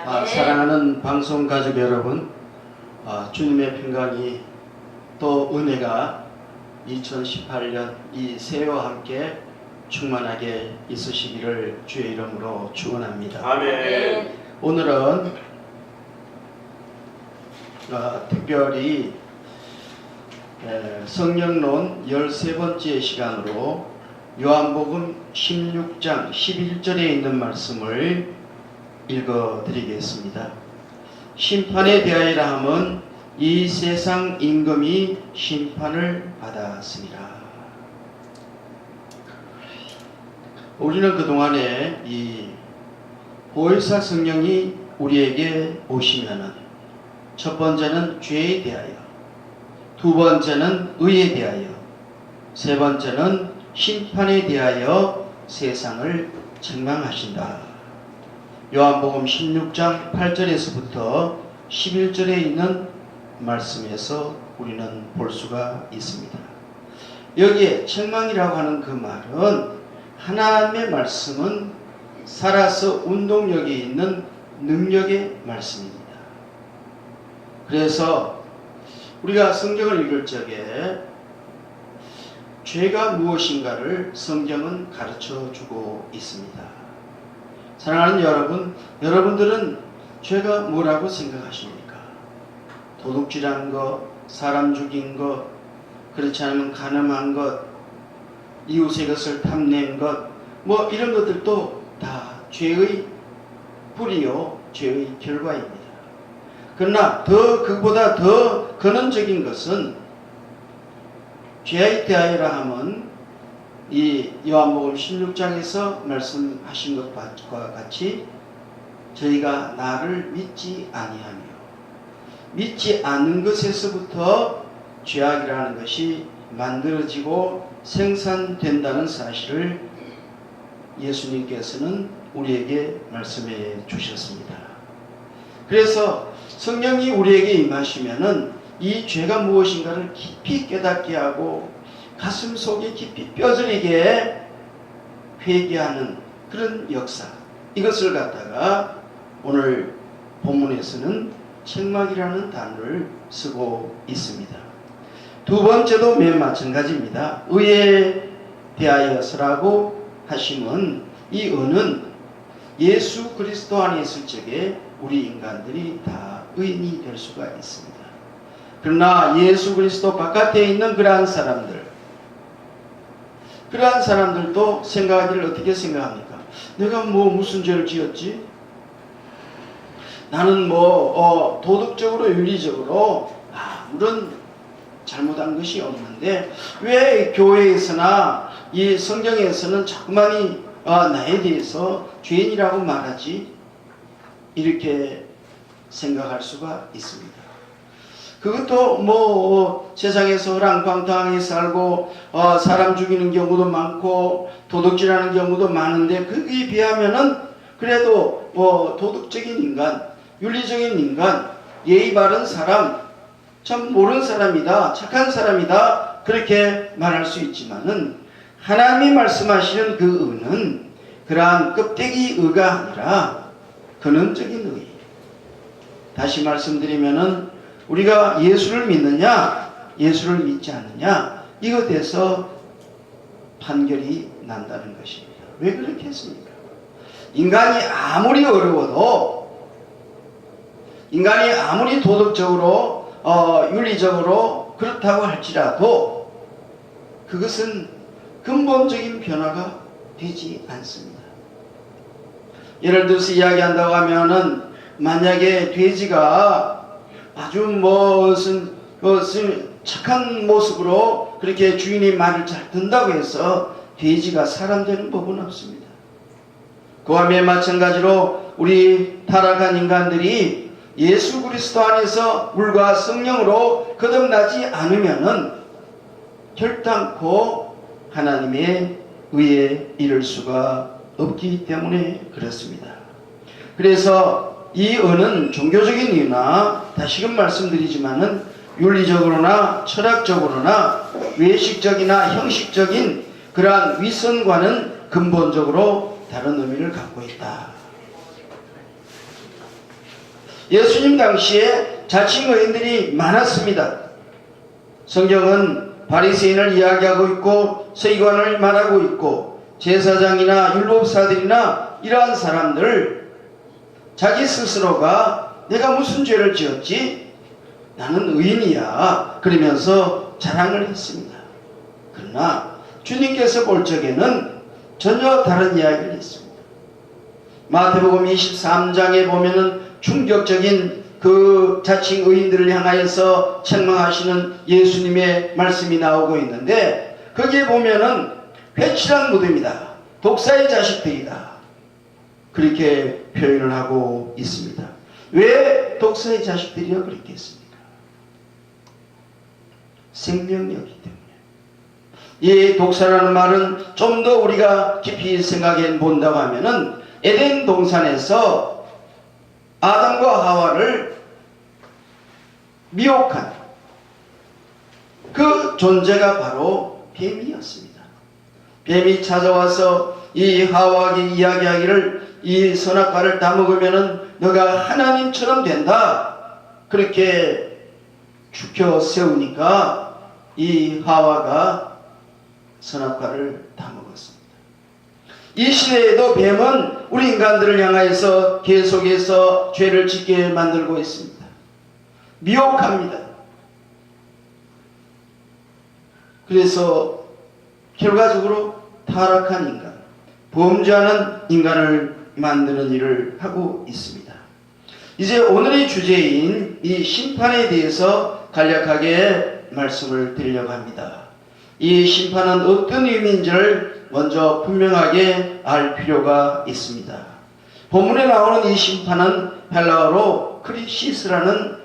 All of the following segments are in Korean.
사랑하는 방송 가족 여러분, 주님의 평강이 또 은혜가 2018년 이 새해와 함께 충만하게 있으시기를 주의 이름으로 축원합니다. 아멘. 오늘은 특별히 성령론 13번째 시간으로 요한복음 16장 11절에 있는 말씀을 읽어드리겠습니다. 심판에 대하여라 함은 이 세상 임금이 심판을 받았으니라. 우리는 그동안에 이 보혜사 성령이 우리에게 오시면은 첫 번째는 죄에 대하여, 두 번째는 의에 대하여, 세 번째는 심판에 대하여 세상을 책망하신다. 요한복음 16장 8절에서부터 11절에 있는 말씀에서 우리는 볼 수가 있습니다. 여기에 책망이라고 하는 그 말은 하나님의 말씀은 살아서 운동력이 있는 능력의 말씀입니다. 그래서 우리가 성경을 읽을 적에 죄가 무엇인가를 성경은 가르쳐 주고 있습니다. 사랑하는 여러분, 여러분들은 죄가 뭐라고 생각하십니까? 도둑질한 것, 사람 죽인 것, 그렇지 않으면 간음한 것, 이웃의 것을 탐낸 것, 뭐 이런 것들도 다 죄의 뿌리요, 죄의 결과입니다. 그러나 그보다 더 근원적인 것은 죄에 대하여라 함은 이 요한복음 16장에서 말씀하신 것과 같이 저희가 나를 믿지 아니하며 믿지 않는 것에서부터 죄악이라는 것이 만들어지고 생산된다는 사실을 예수님께서는 우리에게 말씀해 주셨습니다. 그래서 성령이 우리에게 임하시면은 이 죄가 무엇인가를 깊이 깨닫게 하고 가슴 속에 깊이 뼈저리게 회개하는 그런 역사, 이것을 갖다가 오늘 본문에서는 책망이라는 단어를 쓰고 있습니다. 두 번째도 맨 마찬가지입니다. 의에 대하여서라고 하심은 이 의는 예수 그리스도 안에 있을 적에 우리 인간들이 다 의인이 될 수가 있습니다. 그러나 예수 그리스도 바깥에 있는 그러한 사람들도 생각하기를 어떻게 생각합니까? 내가 무슨 죄를 지었지? 나는 도덕적으로 윤리적으로 아무런 잘못한 것이 없는데 왜 교회에서나 이 성경에서는 자꾸만이 나에 대해서 죄인이라고 말하지? 이렇게 생각할 수가 있습니다. 그것도 세상에서 허랑방탕하게 살고 사람 죽이는 경우도 많고 도둑질하는 경우도 많은데 거기에 비하면은 그래도 도덕적인 인간, 윤리적인 인간, 예의 바른 사람, 참 옳은 사람이다, 착한 사람이다, 그렇게 말할 수 있지만은 하나님이 말씀하시는 그 의는 그러한 껍데기 의가 아니라 근원적인 의. 다시 말씀드리면은 우리가 예수를 믿느냐, 예수를 믿지 않느냐, 이것에서 판결이 난다는 것입니다. 왜 그렇게 했습니까? 인간이 아무리 어려워도, 인간이 아무리 도덕적으로, 윤리적으로 그렇다고 할지라도 그것은 근본적인 변화가 되지 않습니다. 예를 들어서 이야기한다고 하면은 만약에 돼지가 아주 무슨 착한 모습으로 그렇게 주인의 말을 잘 듣는다고 해서 돼지가 사람 되는 법은 없습니다. 그와 마찬가지로 우리 타락한 인간들이 예수 그리스도 안에서 물과 성령으로 거듭나지 않으면은 결단코 하나님의 의에 이를 수가 없기 때문에 그렇습니다. 그래서 이 의는 종교적인 이유나 다시금 말씀드리지만은 윤리적으로나 철학적으로나 외식적이나 형식적인 그러한 위선과는 근본적으로 다른 의미를 갖고 있다. 예수님 당시에 자칭 의인들이 많았습니다. 성경은 바리새인을 이야기하고 있고 서기관을 말하고 있고 제사장이나 율법사들이나 이러한 사람들 자기 스스로가 내가 무슨 죄를 지었지? 나는 의인이야 그러면서 자랑을 했습니다. 그러나 주님께서 볼 적에는 전혀 다른 이야기를 했습니다. 마태복음 23장에 보면은 충격적인 그 자칭 의인들을 향하여서 책망하시는 예수님의 말씀이 나오고 있는데 거기에 보면은 회칠한 무덤이다, 독사의 자식들이다, 그렇게 표현을 하고 있습니다. 왜 독사의 자식들이라 그렇게 했습니까? 생명력이기 때문에. 이 독사라는 말은 좀 더 우리가 깊이 생각해 본다고 하면은 에덴 동산에서 아담과 하와를 미혹한 그 존재가 바로 뱀이었습니다. 뱀이 찾아와서 이 하와에게 이야기하기를 이 선악과를 다 먹으면은 너가 하나님처럼 된다, 그렇게 죽여 세우니까 이 하와가 선악과를 다 먹었습니다. 이 시대에도 뱀은 우리 인간들을 향하여서 계속해서 죄를 짓게 만들고 있습니다. 미혹합니다. 그래서 결과적으로 타락한 인간, 범죄하는 인간을 만드는 일을 하고 있습니다. 이제 오늘의 주제인 이 심판에 대해서 간략하게 말씀을 드리려고 합니다. 이 심판은 어떤 의미인지를 먼저 분명하게 알 필요가 있습니다. 본문에 나오는 이 심판은 헬라어로 크리시스라는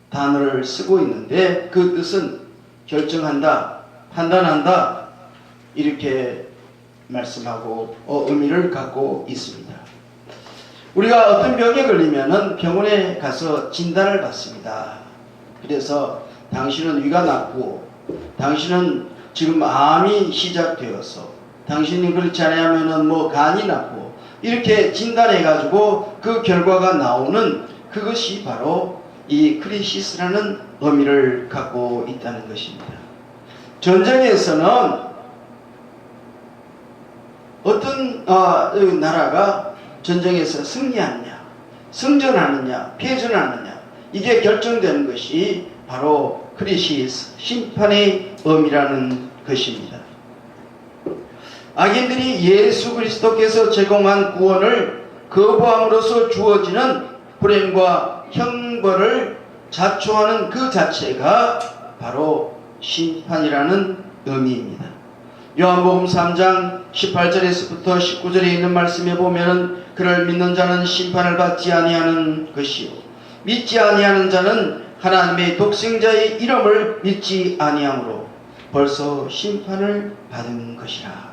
단어를 쓰고 있는데 그 뜻은 결정한다, 판단한다, 이렇게 말씀하고 의미를 갖고 있습니다. 우리가 어떤 병에 걸리면은 병원에 가서 진단을 받습니다. 그래서 당신은 위가 나쁘고 당신은 지금 암이 시작되어서 당신이 그렇지 않으면은 뭐 간이 나쁘고 이렇게 진단해 가지고 그 결과가 나오는 그것이 바로 이 크리시스라는 의미를 갖고 있다는 것입니다. 전쟁에서는 어떤 나라가 전쟁에서 승리하느냐, 승전하느냐, 패전하느냐, 이게 결정되는 것이 바로 크리시스, 심판의 의미라는 것입니다. 악인들이 예수 그리스도께서 제공한 구원을 거부함으로써 주어지는 불행과 형벌을 자초하는 그 자체가 바로 심판이라는 의미입니다. 요한복음 3장 18절에서부터 19절에 있는 말씀에 보면은 그를 믿는 자는 심판을 받지 아니하는 것이요 믿지 아니하는 자는 하나님의 독생자의 이름을 믿지 아니하므로 벌써 심판을 받은 것이라.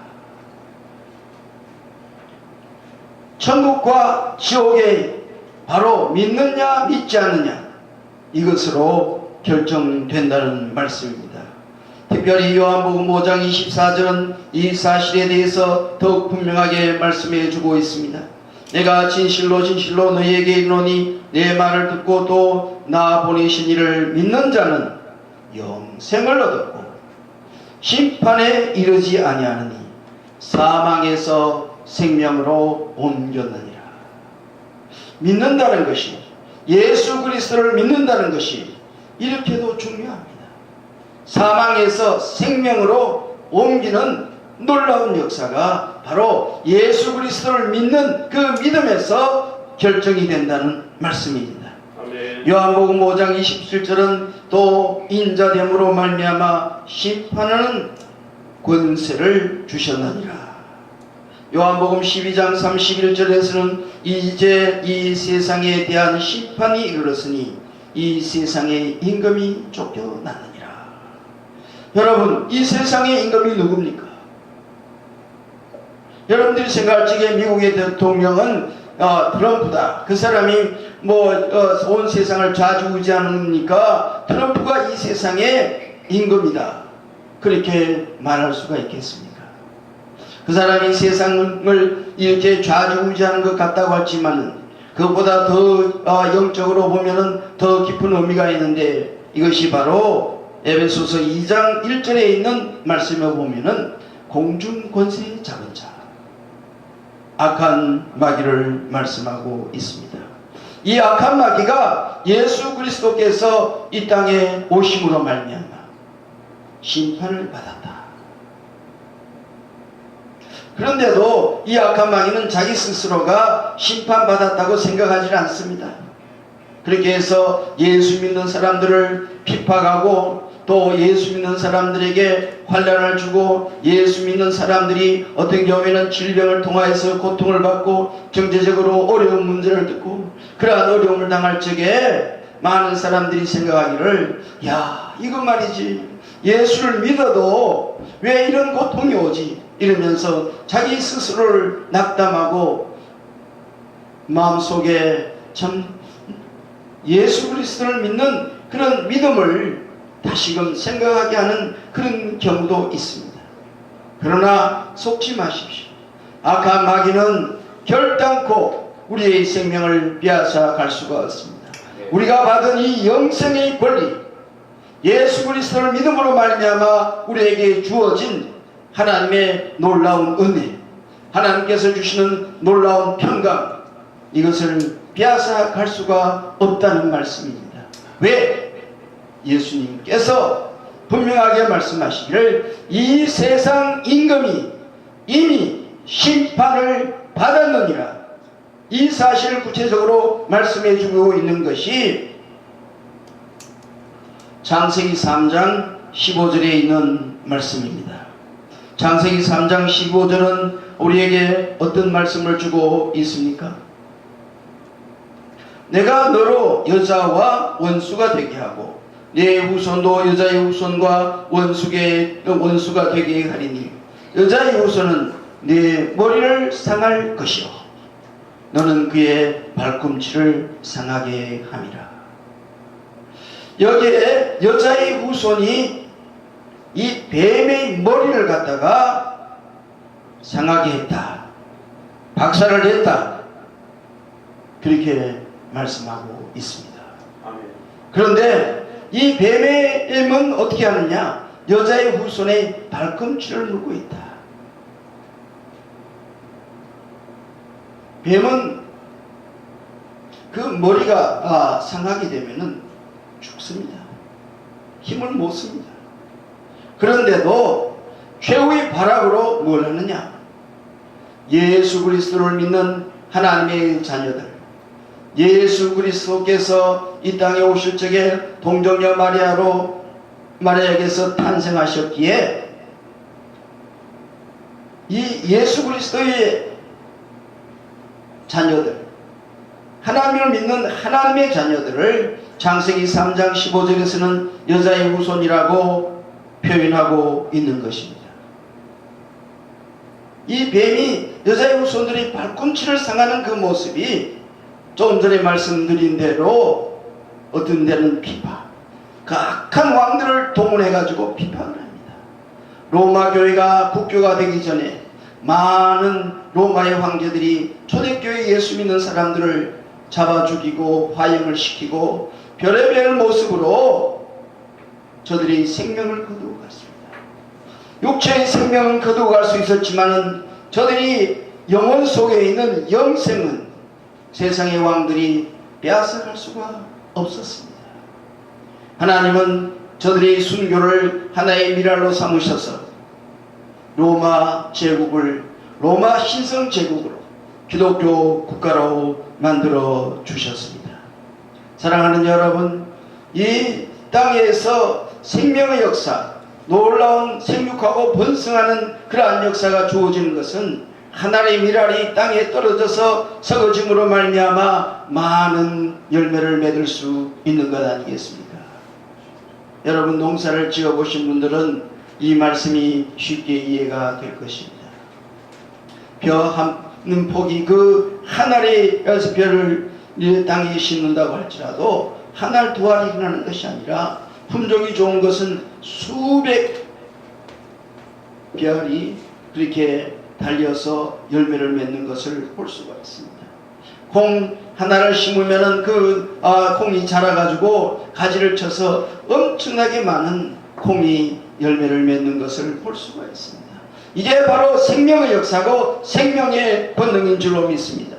천국과 지옥에 바로 믿느냐 믿지 않느냐 이것으로 결정된다는 말씀입니다. 특별히 요한복음 5장 24절은 이 사실에 대해서 더욱 분명하게 말씀해 주고 있습니다. 내가 진실로 진실로 너희에게 이르노니 내 말을 듣고 또 나 보내신 이를 믿는 자는 영생을 얻었고 심판에 이르지 아니하느니 사망에서 생명으로 옮겼느니라. 믿는다는 것이, 예수 그리스도를 믿는다는 것이 이렇게도 중요합니다. 사망에서 생명으로 옮기는 놀라운 역사가 바로 예수 그리스도를 믿는 그 믿음에서 결정이 된다는 말씀입니다. 아멘. 요한복음 5장 27절은 또 인자됨으로 말미암아 심판하는 권세를 주셨느니라. 요한복음 12장 31절에서는 이제 이 세상에 대한 심판이 이르렀으니 이 세상의 임금이 쫓겨나느니라. 여러분, 이 세상의 임금이 누굽니까? 여러분들이 생각할 적에 미국의 대통령은 트럼프다. 그 사람이 온 세상을 좌지우지하니까 트럼프가 이 세상의 임금이다. 그렇게 말할 수가 있겠습니까? 그 사람이 세상을 이렇게 좌지우지하는 것 같다고 하지만 그것보다 더 영적으로 보면은 더 깊은 의미가 있는데, 이것이 바로 에베소서 2장 1절에 있는 말씀에 보면은 공중 권세 잡은 자, 악한 마귀를 말씀하고 있습니다. 이 악한 마귀가 예수 그리스도께서 이 땅에 오심으로 말미암아 심판을 받았다. 그런데도 이 악한 마귀는 자기 스스로가 심판받았다고 생각하지 않습니다. 그렇게 해서 예수 믿는 사람들을 핍박하고 또 예수 믿는 사람들에게 환난을 주고, 예수 믿는 사람들이 어떤 경우에는 질병을 통하여서 고통을 받고 경제적으로 어려운 문제를 듣고 그러한 어려움을 당할 적에 많은 사람들이 생각하기를, 야, 이거 말이지, 예수를 믿어도 왜 이런 고통이 오지? 이러면서 자기 스스로를 낙담하고 마음속에 참 예수 그리스도를 믿는 그런 믿음을 다시금 생각하게 하는 그런 경우도 있습니다. 그러나 속지 마십시오. 악한 마귀는 결단코 우리의 생명을 빼앗아 갈 수가 없습니다. 우리가 받은 이 영생의 권리, 예수 그리스도를 믿음으로 말미암아 우리에게 주어진 하나님의 놀라운 은혜, 하나님께서 주시는 놀라운 평강, 이것을 빼앗아 갈 수가 없다는 말씀입니다. 왜? 예수님께서 분명하게 말씀하시기를 이 세상 임금이 이미 심판을 받았느니라. 이 사실을 구체적으로 말씀해 주고 있는 것이 창세기 3장 15절에 있는 말씀입니다. 창세기 3장 15절은 우리에게 어떤 말씀을 주고 있습니까? 내가 너로 여자와 원수가 되게 하고 내 후손도 여자의 후손과 원수가 되게 하리니 여자의 후손은 네 머리를 상할 것이요 너는 그의 발꿈치를 상하게 함이라. 여기에 여자의 후손이 이 뱀의 머리를 갖다가 상하게 했다, 박살을 냈다, 그렇게 말씀하고 있습니다. 그런데 이 뱀은 어떻게 하느냐? 여자의 후손의 발꿈치를 물고 있다. 뱀은 그 머리가 상하게 되면은 죽습니다. 힘을 못 씁니다. 그런데도 최후의 발악으로 뭘 하느냐? 예수 그리스도를 믿는 하나님의 자녀들, 예수 그리스도께서 이 땅에 오실 적에 동정녀 마리아에게서 탄생하셨기에 이 예수 그리스도의 자녀들, 하나님을 믿는 하나님의 자녀들을 창세기 3장 15절에서는 여자의 후손이라고 표현하고 있는 것입니다. 이 뱀이 여자의 후손들이 발꿈치를 상하는 그 모습이 조금 전에 말씀드린 대로 어떤 데는 비파, 그 악한 왕들을 동원해가지고 비판을 합니다. 로마 교회가 국교가 되기 전에 많은 로마의 황제들이 초대교회 예수 믿는 사람들을 잡아 죽이고 화형을 시키고 별의별 모습으로 저들이 생명을 거두고 갔습니다. 육체의 생명은 거두고 갈 수 있었지만은 저들이 영혼 속에 있는 영생은 세상의 왕들이 빼앗아갈 수가 없었습니다. 하나님은 저들의 순교를 하나의 미랄로 삼으셔서 로마 제국을 로마 신성 제국으로 기독교 국가로 만들어 주셨습니다. 사랑하는 여러분, 이 땅에서 생명의 역사, 놀라운 생육하고 번성하는 그러한 역사가 주어지는 것은 하나님의 미랄이 땅에 떨어져서 썩어짐으로 말미암아 많은 열매를 맺을 수 있는 것 아니겠습니까? 여러분, 농사를 지어보신 분들은 이 말씀이 쉽게 이해가 될 것입니다. 벼 한 폭이 그 한 알에서 벼를 땅에 심는다고 할지라도 한 알 두 알이 일어나는 것이 아니라 품종이 좋은 것은 수백 벼알이 그렇게 달려서 열매를 맺는 것을 볼 수가 있습니다. 하나를 심으면은 그 콩이 자라가지고 가지를 쳐서 엄청나게 많은 콩이 열매를 맺는 것을 볼 수가 있습니다. 이게 바로 생명의 역사고 생명의 권능인 줄로 믿습니다.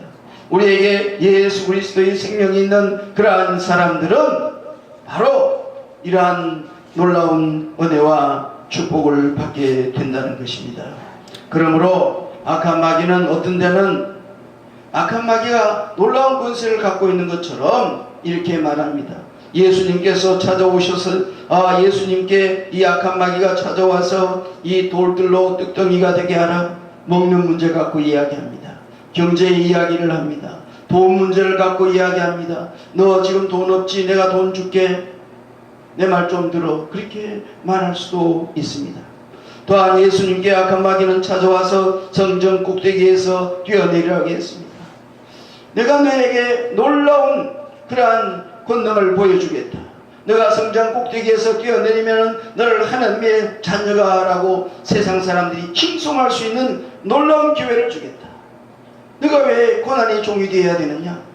우리에게 예수 그리스도의 생명이 있는 그러한 사람들은 바로 이러한 놀라운 은혜와 축복을 받게 된다는 것입니다. 그러므로 악한 마귀는 어떤 데는 악한 마귀가 놀라운 권세를 갖고 있는 것처럼 이렇게 말합니다. 예수님께서 찾아오셔서 예수님께 이 악한 마귀가 찾아와서 이 돌들로 뚝덩이가 되게 하라. 먹는 문제 갖고 이야기합니다. 경제의 이야기를 합니다. 돈 문제를 갖고 이야기합니다. 너 지금 돈 없지? 내가 돈 줄게. 내 말 좀 들어. 그렇게 말할 수도 있습니다. 또한 예수님께 악한 마귀는 찾아와서 성전 꼭대기에서 뛰어내리라고 했습니다. 내가 너에게 놀라운 그러한 권능을 보여주겠다. 너가 성전 꼭대기에서 뛰어내리면 너를 하나님의 자녀가라고 세상 사람들이 칭송할 수 있는 놀라운 기회를 주겠다. 너가 왜 고난의 종이 되어야 되느냐?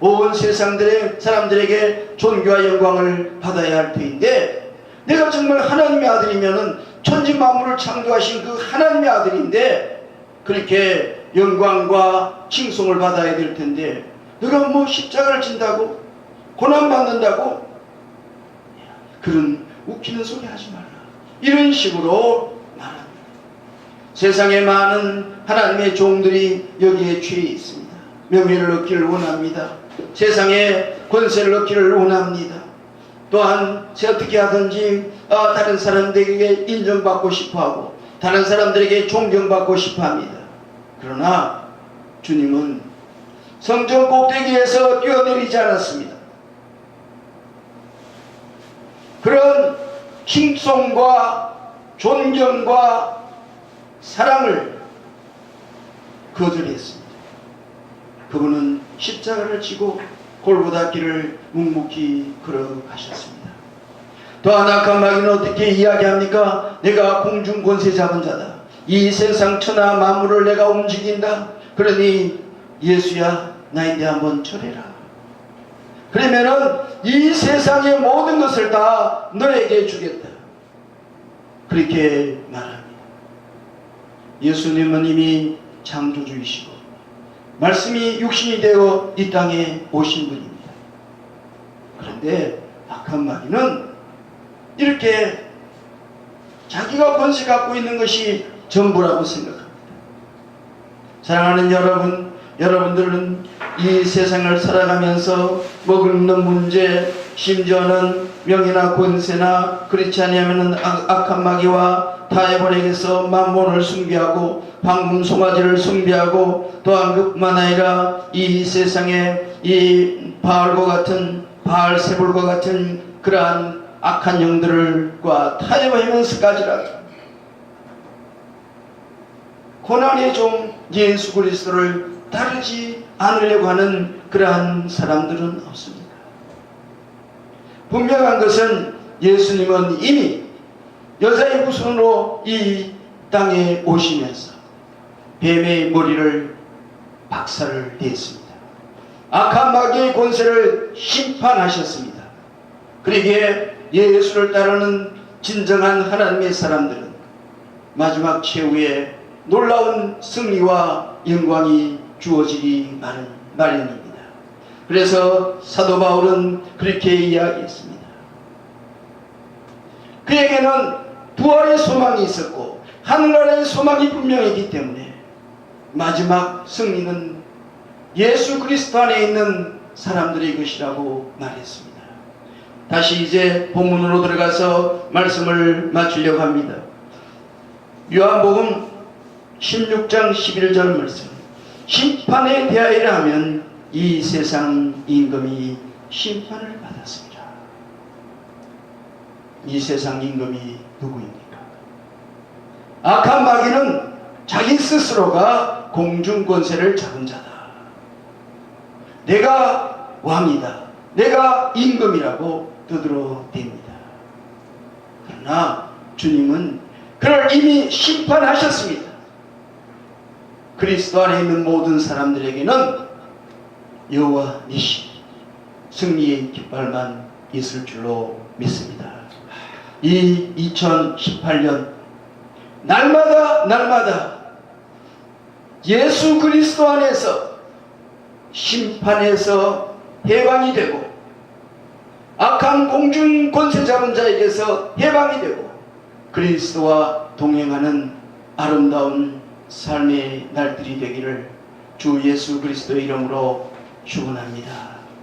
온 세상들의 사람들에게 존귀와 영광을 받아야 할 터인데 내가 정말 하나님의 아들이면은 천지 만물을 창조하신 그 하나님의 아들인데 그렇게 영광과 칭송을 받아야 될 텐데 너가 뭐 십자가를 진다고 고난 받는다고 그런 웃기는 소리 하지 말라. 이런 식으로 말합니다. 세상에 많은 하나님의 종들이 여기에 취해 있습니다. 명예를 얻기를 원합니다. 세상에 권세를 얻기를 원합니다. 또한 어떻게 하든지 다른 사람들에게 인정받고 싶어하고 다른 사람들에게 존경받고 싶어합니다. 그러나 주님은 성전 꼭대기에서 뛰어내리지 않았습니다. 그런 칭송과 존경과 사랑을 거절했습니다. 그분은 십자가를 지고 골고다 길을 묵묵히 걸어가셨습니다. 또한 악한 마귀는 어떻게 이야기합니까? 내가 공중 권세 잡은 자다. 이 세상 천하 만물을 내가 움직인다. 그러니 예수야 나인데 한번 절해라. 그러면은 이 세상의 모든 것을 다 너에게 주겠다. 그렇게 말합니다. 예수님은 이미 창조주이시고 말씀이 육신이 되어 이 땅에 오신 분입니다. 그런데 악한 마귀는 이렇게 자기가 권세 갖고 있는 것이 전부라고 생각합니다. 사랑하는 여러분, 여러분들은 이 세상을 살아가면서 먹는 문제, 심지어는 명예나 권세나 그렇지 않으면 악한 마귀와 타협원에게서 만몬을 숭배하고 황금 송아지를 숭배하고 또한 그뿐만 아니라 이 세상에 이 바알과 같은 바알세불과 같은 그러한 악한 영들과 타협하면서까지라도 고난의 종 예수 그리스도를 따르지 않으려고 하는 그러한 사람들은 없습니다. 분명한 것은 예수님은 이미 여자의 후손으로 이 땅에 오시면서 뱀의 머리를 박살을 냈습니다. 악한 마귀의 권세를 심판하셨습니다. 그러기에 예수를 따르는 진정한 하나님의 사람들은 마지막 최후에 놀라운 승리와 영광이 주어지기 마련입니다. 그래서 사도 바울은 그렇게 이야기했습니다. 그에게는 부활의 소망이 있었고 하늘나라의 소망이 분명했기 때문에 마지막 승리는 예수 그리스도 안에 있는 사람들의 것이라고 말했습니다. 다시 이제 본문으로 들어가서 말씀을 마치려고 합니다. 요한복음 16장 11절 말씀. 심판에 대하여라 하면 이 세상 임금이 심판을 받았습니다. 이 세상 임금이 누구입니까? 악한 마귀는 자기 스스로가 공중 권세를 잡은 자다. 내가 왕이다. 내가 임금이라고 떠들어댑니다. 그러나 주님은 그를 이미 심판하셨습니다. 그리스도 안에 있는 모든 사람들에게는 여호와 니시 승리의 깃발만 있을 줄로 믿습니다. 이 2018년 날마다 예수 그리스도 안에서 심판에서 해방이 되고 악한 공중 권세 잡은 자에게서 해방이 되고 그리스도와 동행하는 아름다운 삶의 날들이 되기를 주 예수 그리스도의 이름으로 축원합니다.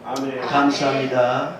아멘. 감사합니다.